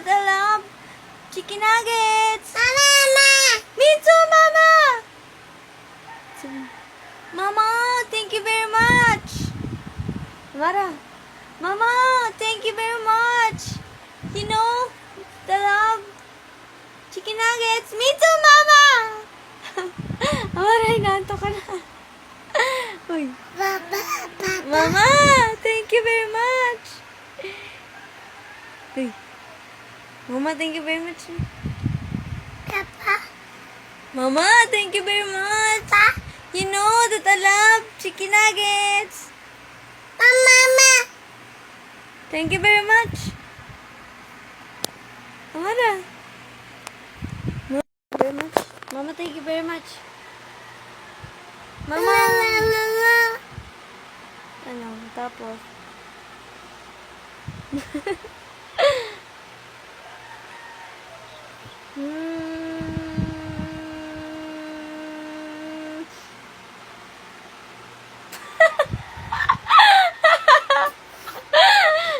that I love chicken nuggets. Mama! Me too, Mama! Mama, thank you very much. Mara, Mama, thank you very much. You know, the love chicken nuggets. Me too, Mama! Mara, inanto ka na. Uy. Mama, thank you very much. Uy. Mama, thank you very much. Papa. Mama, thank you very much. You know that I love chicken nuggets. Mama. Thank you very much. Mama, very much. Mama, thank you very much. Mama. Ano, tapos?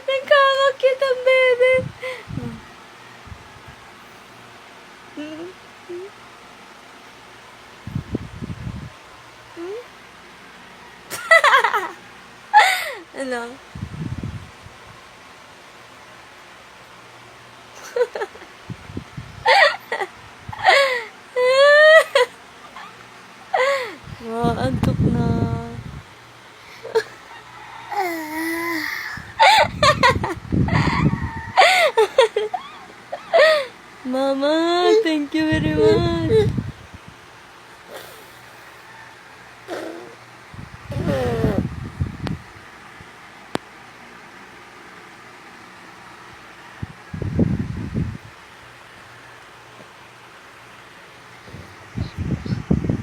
Nagkamakit ang bebe. Ano? Antok na. Mama, thank you very much.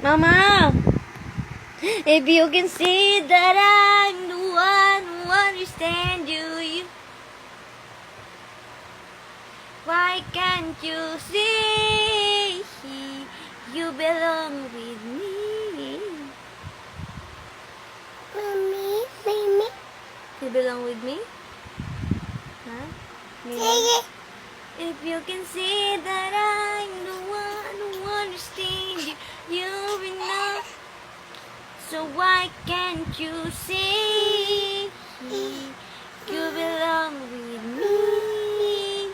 Mama, if you can see that I'm the one who understands you, why can't you see you belong with me? Mami. You belong with me? Huh? Me? If you can see that I'm the one who understands you will know. So why can't you see you belong with me?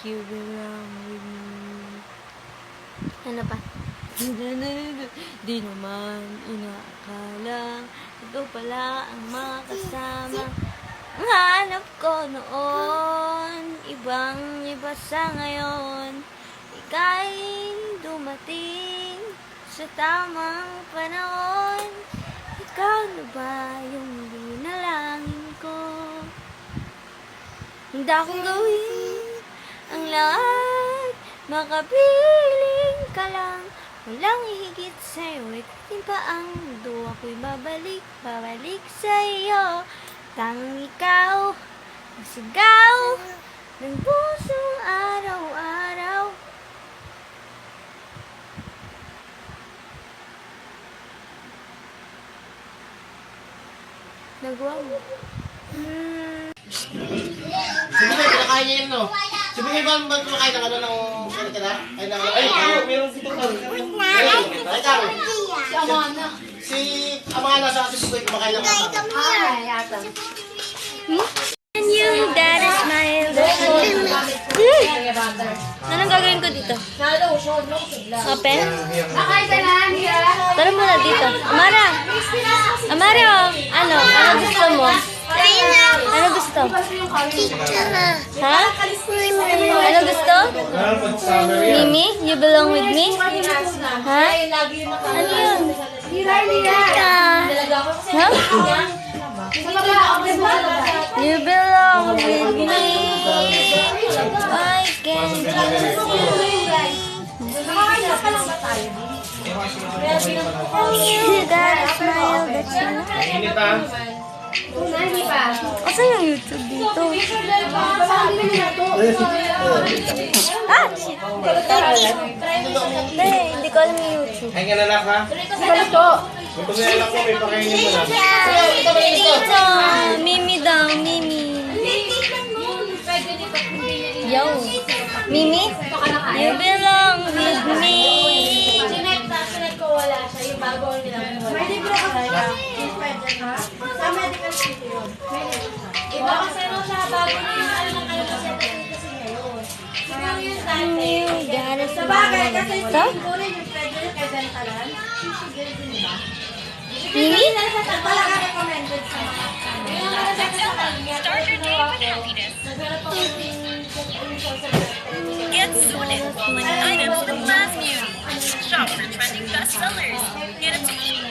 You belong with me. Ano pa? Di naman inaakala ito pala ang makasama. Ang hanap ko noon, ibang iba sa ngayon. Ika'y dumating sa tamang panahon. Ikaw na ba yung dinalangin ko? Handa kong gawin ang lahat, makapiling ka lang. Walang hihigit sa'yo, ikaw pa ang mundo. Ako'y babalik sa'yo. Tanging ikaw, ang sigaw ng pusong araw-araw. Nagawa mo. Sibigay, kinakain niya yun, no? Sibigay ba kumakain ng ano ng kanikala? Ay, ng ay, meron dito ka. Ay, karo. Si Amana. Si Amana sa si Sibigay kumakain ng ano. And you, that is my Anong gagawin ko dito? Open? Tara muna dito. Amara! Amara, ano? Ano gusto mo? Ano gusto? Ha? Ano gusto? Mimi? You belong with me? Ha? Ano yun? Ha? You belong with me. I can see that smile that you know. Asan yung YouTube dito? Ah! Shit! Hindi ko alam yung YouTube. Ay, nga lalak, ha? Ito nga lalak ko, may pakainin mo na. Dito! Mimi daw, Mimi. Yo. Mimi? You belong with me. Sinet ko wala siya. Yung bago nila. Medical ka. Sa medical city yun. Iba kasi no siya bago niya. Ano kasi ngayon. Siguro yun dati. Sa bagay kasi siguro yung pwede kay Dentalan. Siguro din ba? Mimi? Talaga recommended sa mga Start your day with happiness. Get sorted with quality items from Last Beauty. Shop for trending bestsellers. Get it to eat.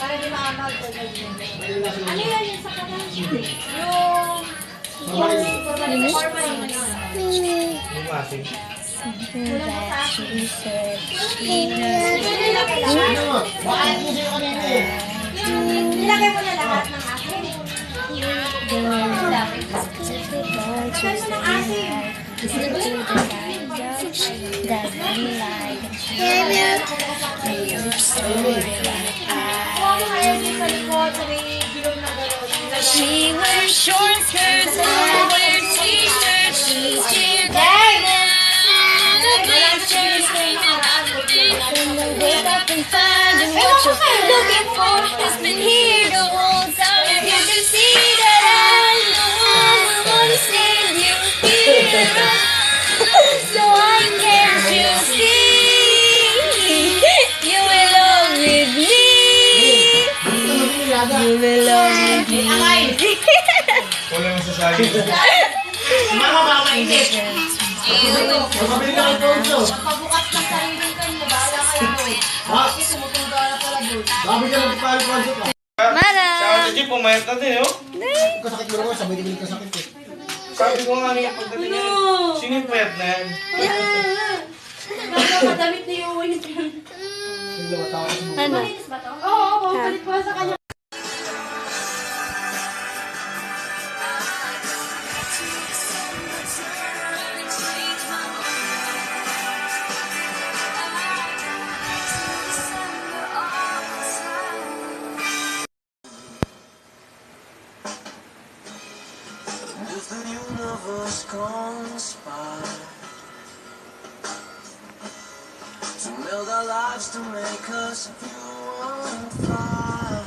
para di maamag. Ano yan yung sa kanan? Yung asin. Ano mo? Baka ito sa'yo kanina eh. Nilagay mo na lahat ng asin. Kano ng asin? She wears short skirts, I wear t-shirts. She's cheered down. The pictures hanging out the window. Wake up and find what you're looking for has been here the whole time. If you can see that I'm the one who wants to save you here. So I can't you see? You belong with me. You belong with me. Wala nang sasabi. Mama, baka mainit. Magpabili ka ng ponso. Pabukas ng sarili ka niya, bahala ka lang. Ha? Sumutundo na pala doon. Baka bigyan ng pali ponso ka. Mara! Sa Jeep, pumayat na din, oh. Kasakit mo naman, sabay din ka sakit eh. Sabi ko nga niya pagdating niya, sino yung payat na yan? Nagkakadamit na yung uwin niya. Ano? Oo, palit pa sa kanya. If the universe conspire to meld our lives to make us feel one fly,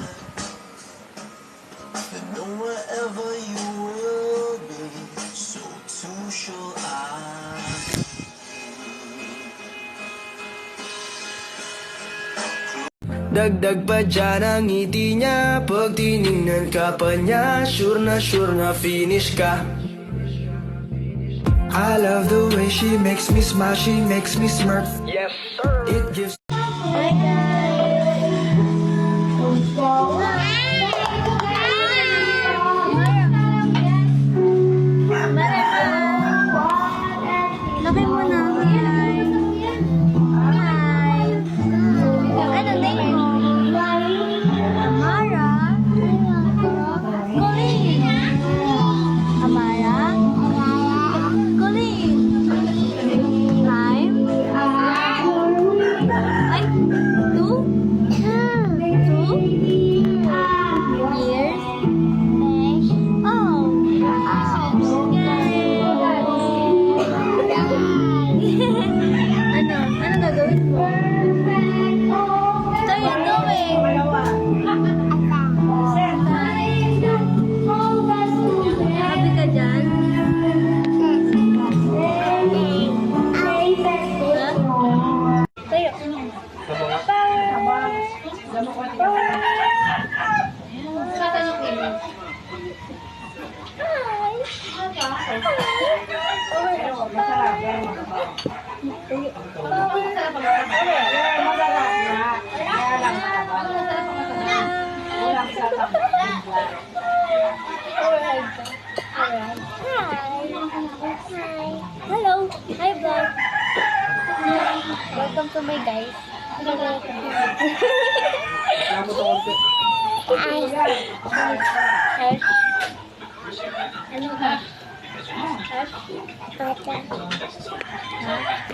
then know wherever you will be, so too shall I. Dagdag pa dyan ang ngiti niya, pag tinignan ka pa niya, sure na finish ka. I love the way she makes me smile, she makes me smirk. Yes, sir. It gives. Lagay mo na. Hi. Ano name mo? Amara? Colleen. Amara? Colleen. Time? Ay, 2? 2? Years? Oh. Ano gagawin mo? What are you doing? Happy ka dyan? Tayo. Hello. Hi, vlog. Welcome to my guys. Hash. Ano ka? Hash?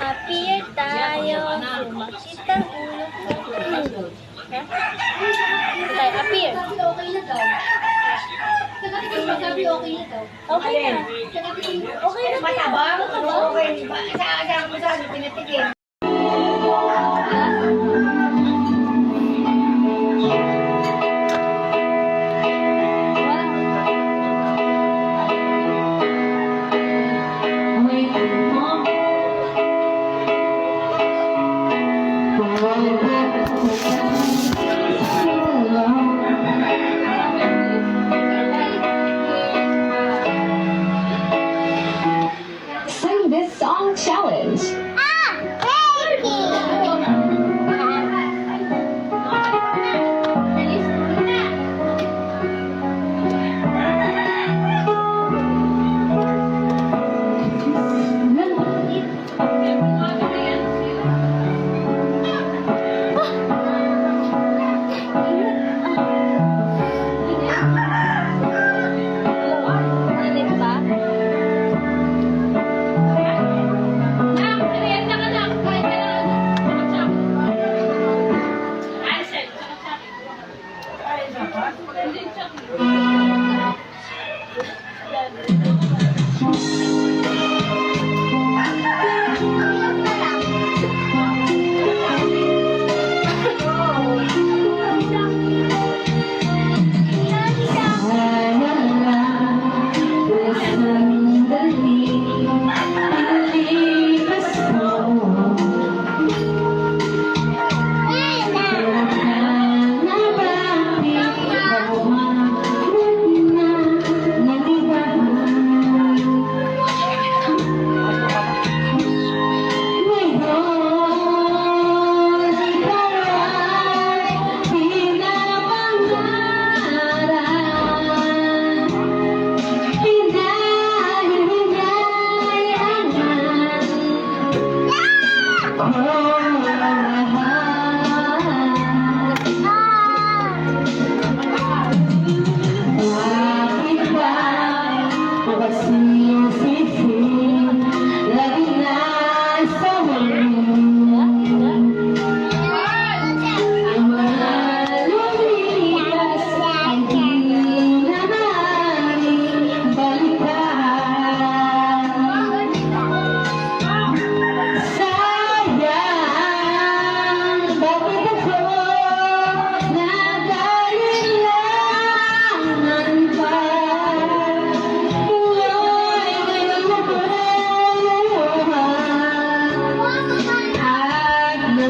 Appear tayo. Sumakit ang ulo ko. Ha? Tayo, appear. Sabi okay na daw. Okay na. Okay na. Matabang? Okay. Sa ako sabi, pinatigil. Sing this song challenge.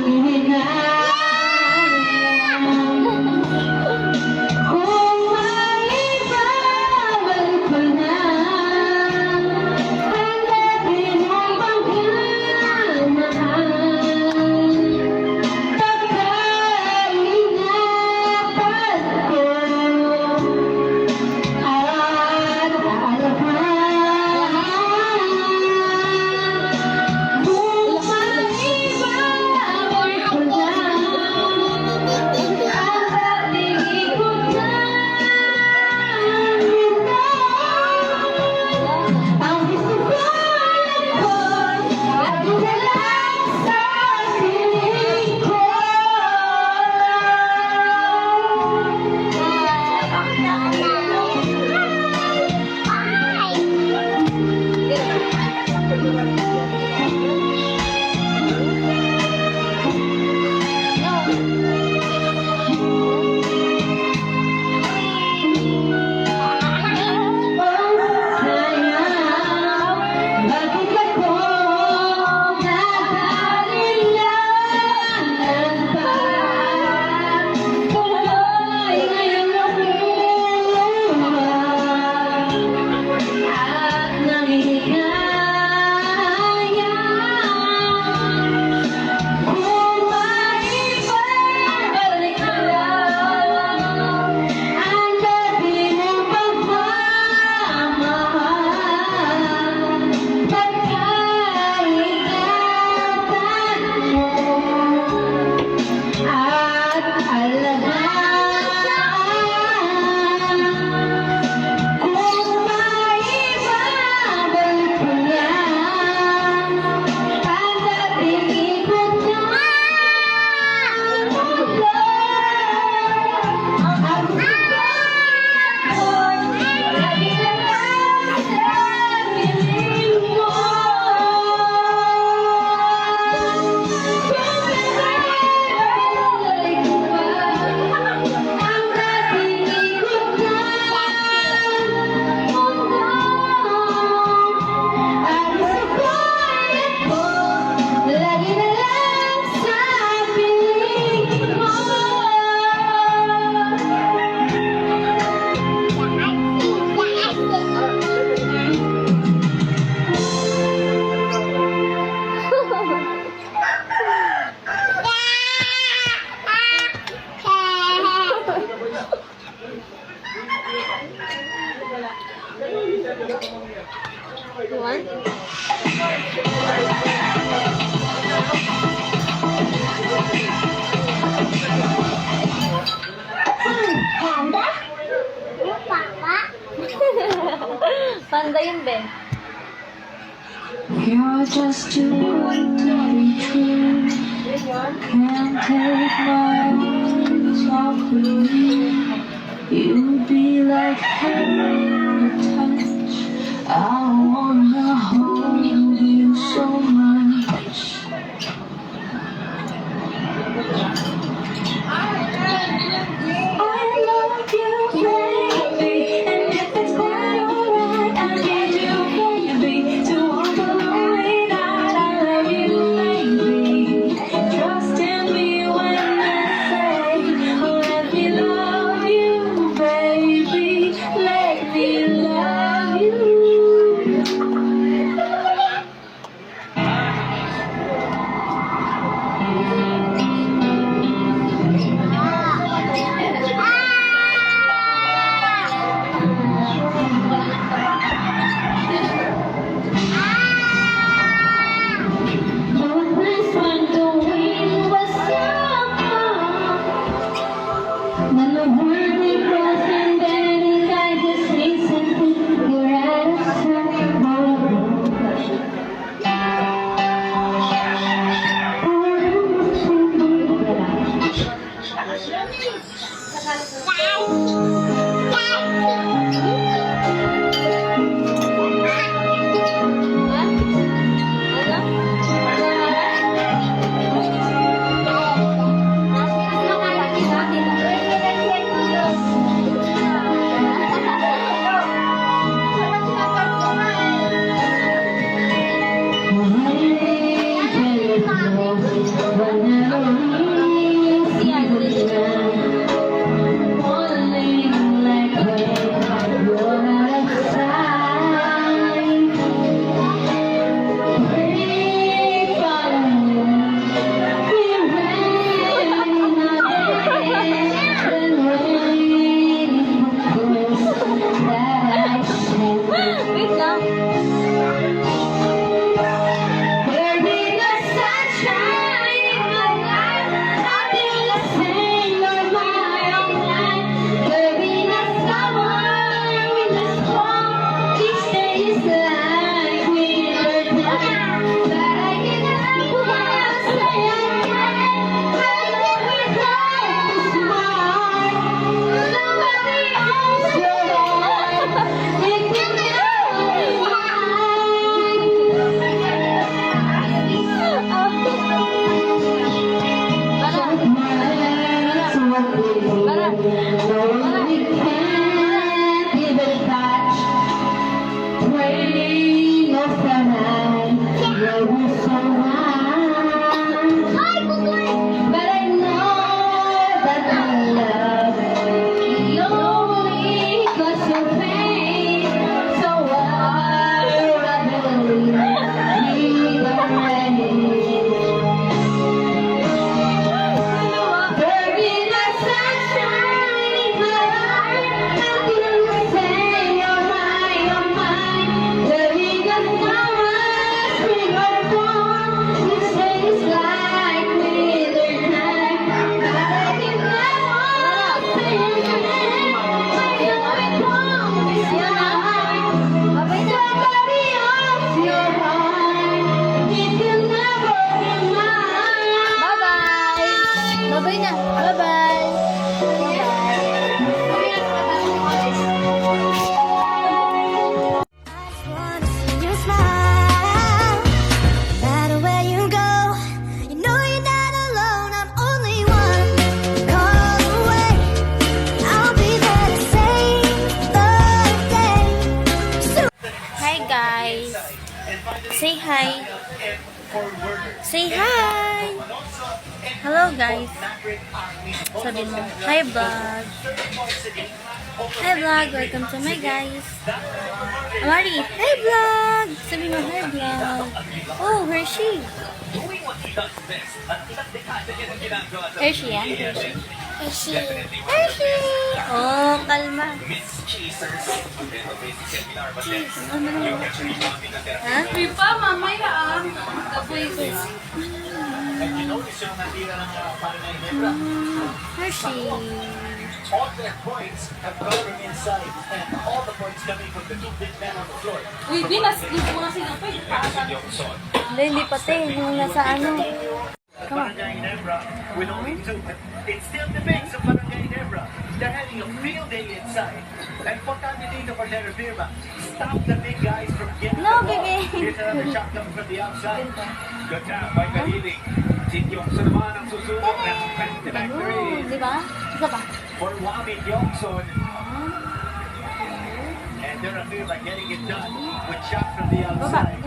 Init ba? Maganda yun, Ben. You're just too good to be true. Can't take my eyes off of you. You'd be like heaven to touch. I wanna hold you so much. I love you, baby, and if it's quite alright, I need you, baby, to walk away. I love you, baby. Trust in me when I say, let me love you, baby. Let me love you. Wait lang. Bye-bye na. Bye-bye. Hi guys. Say hi. Say hi. Hello guys. Sabi mo, hi vlog. Hi vlog, welcome to my guys. Amari, hi vlog. Sabi mo, hi vlog. Oh, Hershey. Hershey yan, Hershey. Hershey. Hershey. Oh, kalma. Cheese. Ano naman? Ha? Uy pa, mamaya ah. Kapoy ko. Hershey. All their points have gone from inside, and all the points coming from the two big men on the floor. Uy, Binas, hindi mo na sila pa. Hindi pati. Yung nasa ano. Barangay Nebra with only two. It's still the bigs of Barangay Nebra. They're having a field day inside. And importante dito for Terra Firma, stop the big guys from getting No, the ball. baby. Here's another shot coming from the outside. Good job by Kahili. Si Yongson naman ang susunod ng factory. Di ba? Isa pa. For Wamit Yongson. And Terra Firma getting it done with shots from the outside.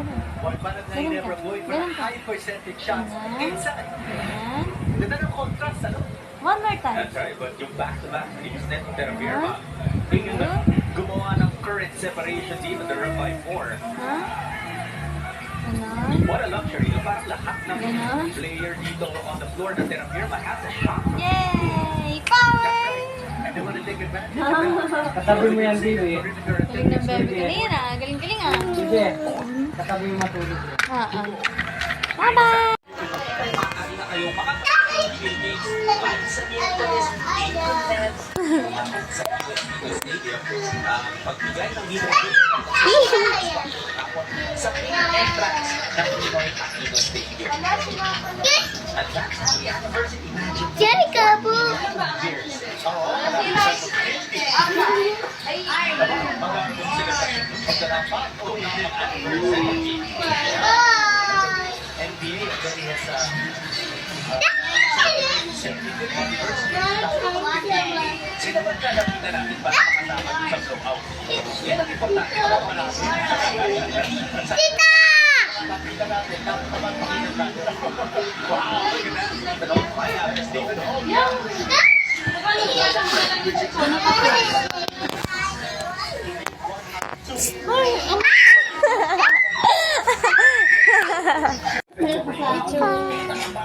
While Barangay Nebra going for a high percentage shots inside. Ayan. Ganda ng contrast, ano? One more time. That's right, but yung back-to-back teams net ng Terra Firma, tingnan na gumawa ng current separation dito, they're up by 4. Ha? Ganon. What a luxury. Parang lahat ng Ganon. player dito on the floor ng Terra Firma has a shot. Yay! Power! And they want to take advantage of that. Katabi mo yan, Bibi. Galing ng bebe. Galing ah. Galing-galing ah. Bibi, katabi mo matulog. Bye-bye! Pagbigay ng dito sa entrance ng Pinoy Aquino Stadium. At that's how the University Magic Jerry Kabu. years. Pagkarapat o anniversary NBA already has a 75th anniversary. Sino ba nakita natin para makasama sa blowout? Yan ang importante para malasin. Tita! Nakita natin, napakapagpakita natin. Wow, look at that. Dalawang kaya, Stephen Hall.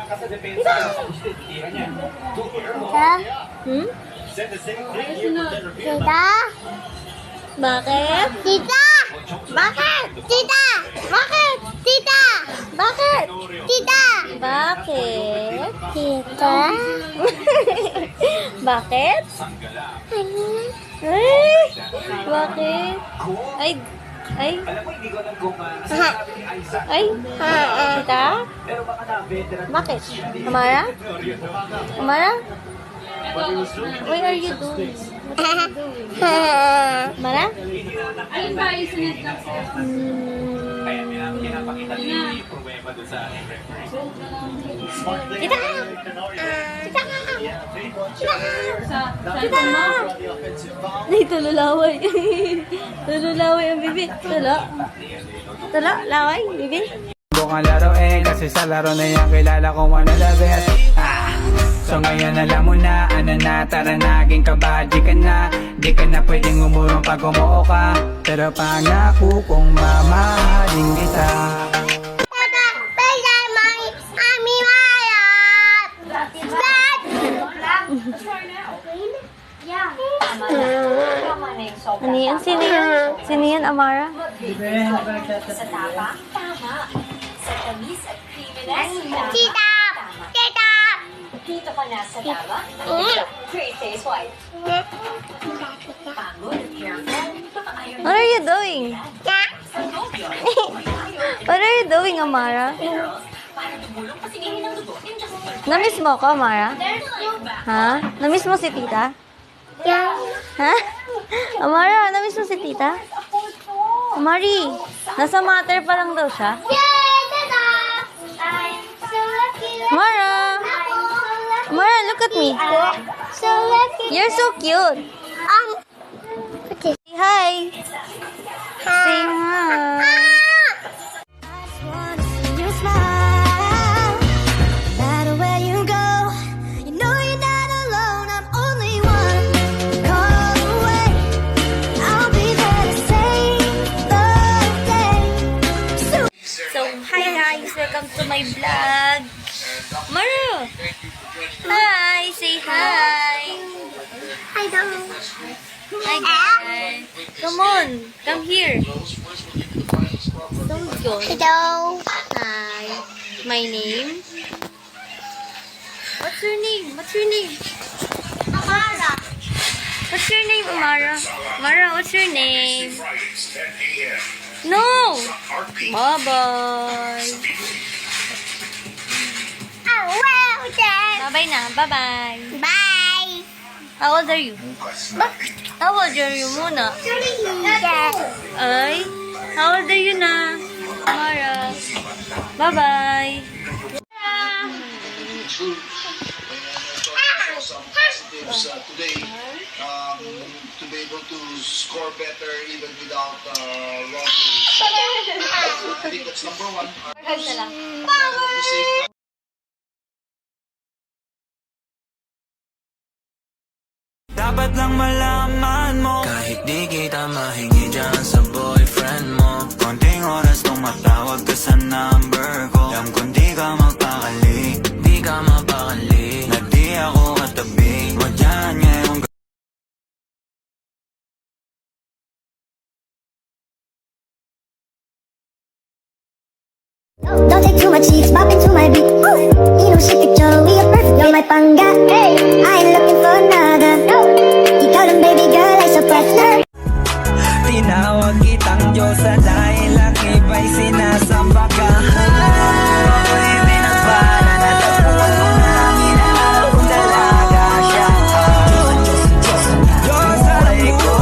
Sa depensa, tira niya. Tita? Said the same thing here for Terra Firma. Tita? Bakit? Tita! Bakit? Tita! Bakit? Tita! Bakit? Tita! Bakit? Tita? Bakit? Ano? Ay! Bakit? Ay! Ay! Alam mo, hindi ko alam kung sinasabi ni Isaac. Ay! Tita? Pero baka na-veteran. Bakit? Amara? Amara? What are you doing? What are you doing? Amara? Ayun ba, yung sunod na sa'yo? Kaya pinapakita ni Prueba doon sa referee. Kita ka! Kita ka! Kita ka! Ay, tululaway. Tululaway ang bibi. Tulo. Tulo, laway, bibi. Bukan laruin kasi sa laro na yan kilala ko one of the best. So ngayon alam mo na, ano na, tara naging kabady ka na. Di ka na pwedeng umurong pag umuo ka. Pero pangako kong mamahalin kita. Tata, pwede may ami mayat! Dad! Ano yan? Sino yan? Sino yan, Amara? Tita! Tita! Dito ka na sa tama. Great face, white. Pagod, careful. Baka ayaw What are you doing? What are you doing, Amara? para tumulong pasiginin ng dugo. Namiss mo ko, Amara? Ha? Namiss mo si tita? Yeah. Ha? Amara, namiss mo si tita? Amari, nasa matter pa lang daw siya. Yay, Tita! I'm so lucky. Amara! Amara, look at me. So lucky. You're so cute. Okay. Say hi. Say hi. So, hi guys! Welcome to my vlog! Maru! Hi! Say hi! Hi, Dong. Hi guys! Come on! Come here! So cute! Hello. Hi! My name? What's your name? What's your name? Amara. What's your name, Mara? Mara, what's your name? No! Bye-bye. Oh, wow, Dad. Bye-bye na. Bye-bye. Bye. How old are you? How old are you muna? Dad. Ay? How old are you na? Mara. Bye-bye. Some positives today to be able to score better even without wrong goals. I think that's number one. Dapat lang malaman mo, kahit di kita mahingi dyan sa boyfriend mo, konting oras tumatawag ka sa number ko. Alam kung di ka magpakali, di ka mapakali, na di ako katabi mo dyan ngayong Don't take too much, she's bopping to my beat. Ooh, you know she picture we are perfect. You're my panga. Hey, I ain't looking for another. No, you got him, baby girl, I suppress her. tinawag kitang Diyosa dahil ang iba'y sinasamba ka. Ako'y binagpala, natagpuan mo na ang inaal kong dalaga siya. Diyosa, ay ko,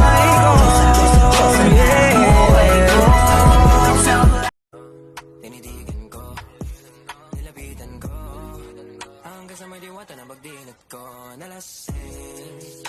yeah. Tinitigan ko, nilapitan ko, hanggang sa may diwata na pagdilat ko, nalasing.